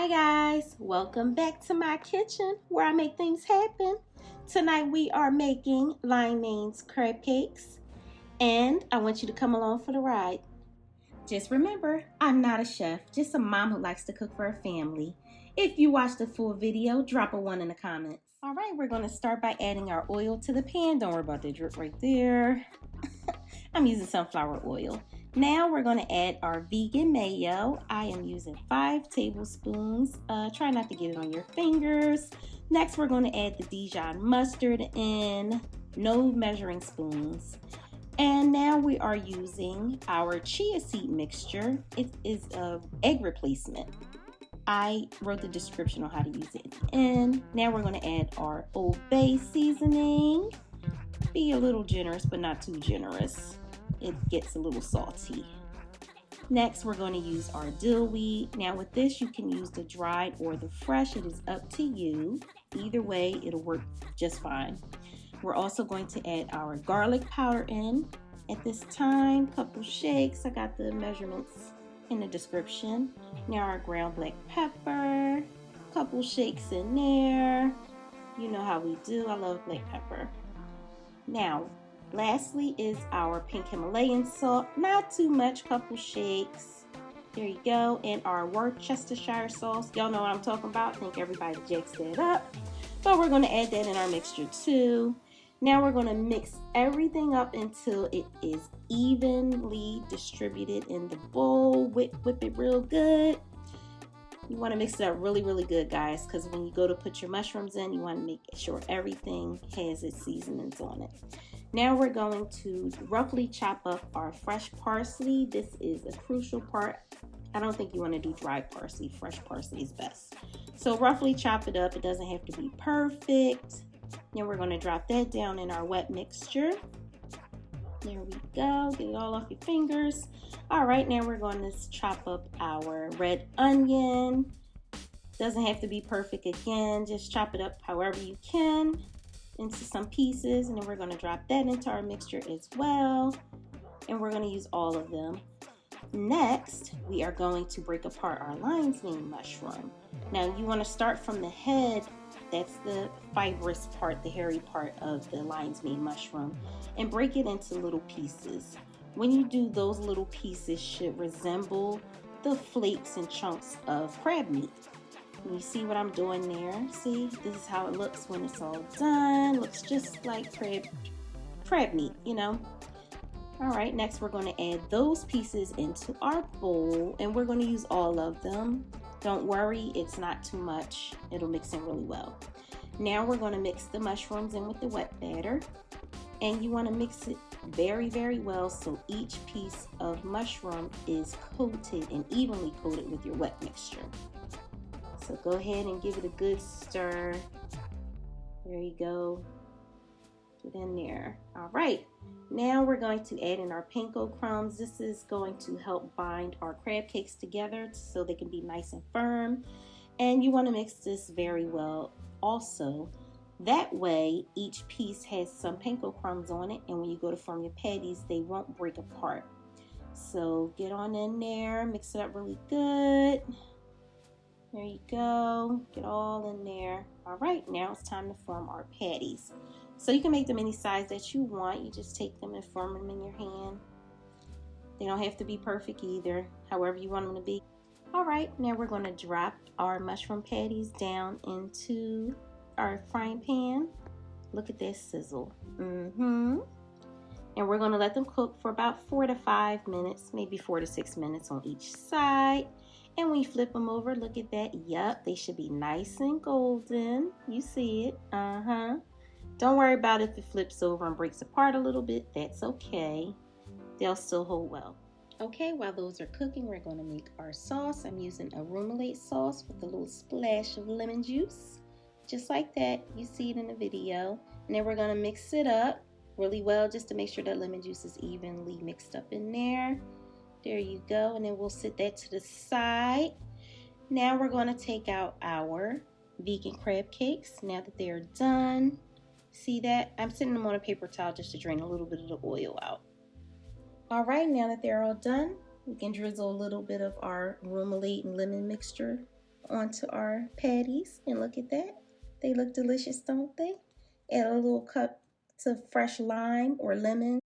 Hi guys, welcome back to my kitchen where I make things happen. Tonight we are making Lion Mane's crab cakes and I want you to come along for the ride. Just remember, I'm not a chef, just a mom who likes to cook for her family. If you watched the full video, drop a 1 in the comments. Alright, we're going to start by adding our oil to the pan. Don't worry about the drip right there. I'm using sunflower oil. Now we're going to add our vegan mayo. I am using 5 tablespoons. Try not to get it on your fingers. Next we're going to add the Dijon mustard in, no measuring spoons. And now we are using our chia seed mixture. It is an egg replacement. I wrote the description on how to use it. And now we're going to add our Old Bay seasoning. Be a little generous, but not too generous. It gets a little salty. Next, we're going to use our dill weed. Now with this, you can use the dried or the fresh. It is up to you. Either way, it'll work just fine. We're also going to add our garlic powder in. At this time, couple shakes. I got the measurements in the description. Now our ground black pepper. Couple shakes in there. You know how we do. I love black pepper. Now, lastly is our Pink Himalayan salt. Not too much, couple shakes. There you go. And our Worcestershire sauce. Y'all know what I'm talking about. I think everybody jacks that up. But we're going to add that in our mixture too. Now we're going to mix everything up until it is evenly distributed in the bowl. Whip it real good. You want to mix it up really, really good, guys, because when you go to put your mushrooms in, you want to make sure everything has its seasonings on it. Now we're going to roughly chop up our fresh parsley. This is a crucial part. I don't think you want to do dry parsley. Fresh parsley is best. So roughly chop it up. It doesn't have to be perfect. Then we're going to drop that down in our wet mixture. There we go. Get it all off your fingers. All right, now we're going to chop up our red onion. Doesn't have to be perfect again. Just chop it up however you can into some pieces. And then we're going to drop that into our mixture as well. And we're going to use all of them. Next, we are going to break apart our lion's mane mushroom. Now, you want to start from the head. That's the fibrous part, the hairy part of the lion's mane mushroom, and break it into little pieces. When you do, those little pieces should resemble the flakes and chunks of crab meat. And you see what I'm doing there? See, this is how it looks when it's all done. Looks just like crab meat, you know. All right, next we're going to add those pieces into our bowl, and we're going to use all of them. Don't worry, it's not too much. It'll mix in really well. Now we're going to mix the mushrooms in with the wet batter. And you want to mix it very, very well so each piece of mushroom is coated and evenly coated with your wet mixture. So go ahead and give it a good stir. There you go. Get in there. All right. Now we're going to add in our Panko crumbs. This is going to help bind our crab cakes together so they can be nice and firm. And you want to mix this very well also. That way, each piece has some Panko crumbs on it, and when you go to form your patties, they won't break apart. So get on in there, mix it up really good. There you go. Get all in there. All right, now it's time to form our patties. So you can make them any size that you want. You just take them and form them in your hand. They don't have to be perfect either, however you want them to be. All right, now we're going to drop our mushroom patties down into our frying pan. Look at that sizzle. And we're going to let them cook for about 4 to 5 minutes, maybe 4 to 6 minutes on each side. And when you flip them over, look at that. Yup, they should be nice and golden. You see it. Don't worry about if it flips over and breaks apart a little bit. That's okay. They'll still hold well. Okay, while those are cooking, we're going to make our sauce. I'm using a remoulade sauce with a little splash of lemon juice. Just like that. You see it in the video. And then we're going to mix it up really well just to make sure that lemon juice is evenly mixed up in there. There you go. And then we'll set that to the side. Now we're going to take out our vegan crab cakes now that they're done. See that? I'm sitting them on a paper towel just to drain a little bit of the oil out. All right, now that they're all done, we can drizzle a little bit of our remoulade and lemon mixture onto our patties. And look at that. They look delicious, don't they? Add a little cup of fresh lime or lemon